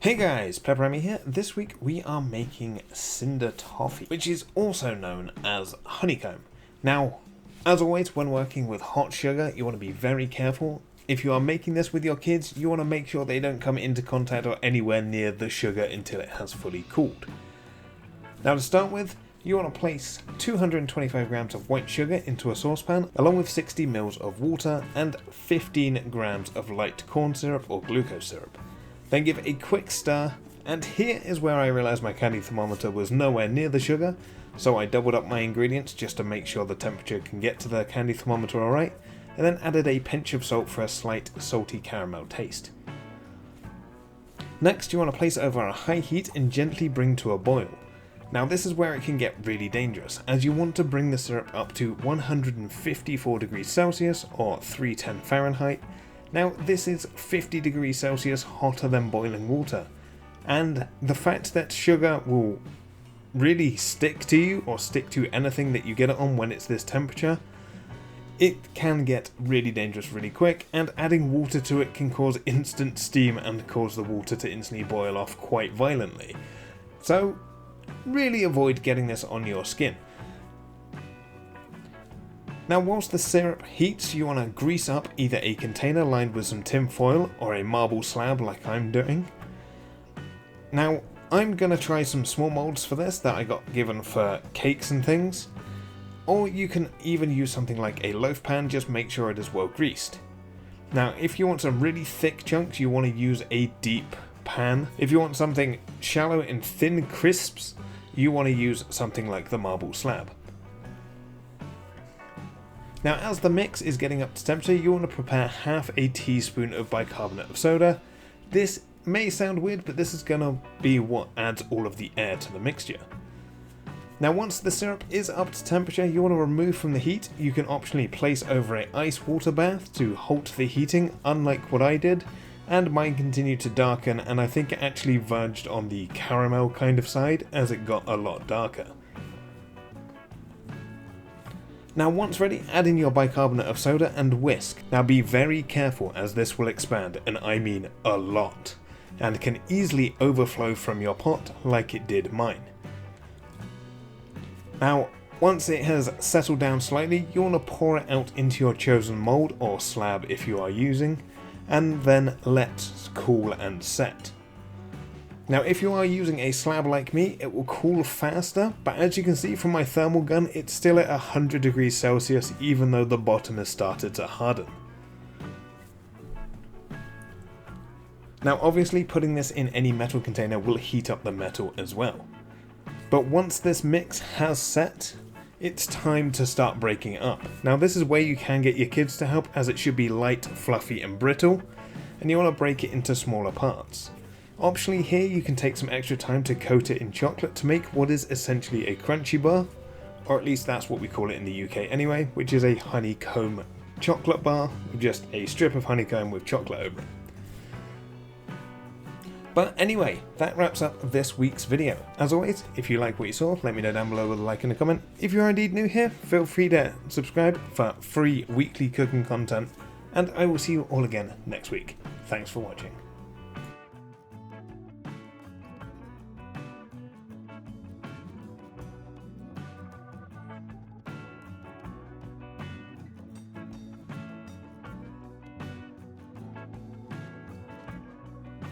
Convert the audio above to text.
Hey guys, PepperAmmy here. This week we are making Cinder Toffee, which is also known as Honeycomb. Now, as always, when working with hot sugar, you want to be very careful. If you are making this with your kids, you want to make sure they don't come into contact or anywhere near the sugar until it has fully cooled. Now to start with, you want to place 225 grams of white sugar into a saucepan, along with 60 ml of water and 15 grams of light corn syrup or glucose syrup. Then give a quick stir, and here is where I realised my candy thermometer was nowhere near the sugar, so I doubled up my ingredients just to make sure the temperature can get to the candy thermometer alright, and then added a pinch of salt for a slight salty caramel taste. Next, you want to place over a high heat and gently bring to a boil. Now this is where it can get really dangerous, as you want to bring the syrup up to 154 degrees Celsius or 310 Fahrenheit. Now this is 50 degrees Celsius hotter than boiling water, and the fact that sugar will really stick to you or stick to anything that you get it on when it's this temperature, it can get really dangerous really quick, and adding water to it can cause instant steam and cause the water to instantly boil off quite violently. So really avoid getting this on your skin. Now whilst the syrup heats, you want to grease up either a container lined with some tin foil or a marble slab like I'm doing. Now I'm going to try some small molds for this that I got given for cakes and things, or you can even use something like a loaf pan, just make sure it is well greased. Now if you want some really thick chunks, you want to use a deep pan. If you want something shallow and thin crisps, you want to use something like the marble slab. Now as the mix is getting up to temperature, you want to prepare half a teaspoon of bicarbonate of soda. This may sound weird, but this is going to be what adds all of the air to the mixture. Now once the syrup is up to temperature, you want to remove from the heat. You can optionally place over an ice water bath to halt the heating, unlike what I did, and mine continued to darken, and I think it actually verged on the caramel kind of side as it got a lot darker. Now once ready, add in your bicarbonate of soda and whisk. Now be very careful, as this will expand, and I mean a lot, and can easily overflow from your pot like it did mine. Now once it has settled down slightly, you want to pour it out into your chosen mould or slab if you are using, and then let cool and set. Now if you are using a slab like me, it will cool faster, but as you can see from my thermal gun, it's still at 100 degrees Celsius even though the bottom has started to harden. Now obviously putting this in any metal container will heat up the metal as well. But once this mix has set, it's time to start breaking it up. Now this is where you can get your kids to help, as it should be light, fluffy and brittle, and you want to break it into smaller parts. Optionally here you can take some extra time to coat it in chocolate to make what is essentially a crunchy bar, or at least that's what we call it in the UK anyway, which is a honeycomb chocolate bar with just a strip of honeycomb with chocolate over it. But anyway, that wraps up this week's video. As always, if you like what you saw, let me know down below with a like and a comment. If you are indeed new here, feel free to subscribe for free weekly cooking content, and I will see you all again next week. Thanks for watching.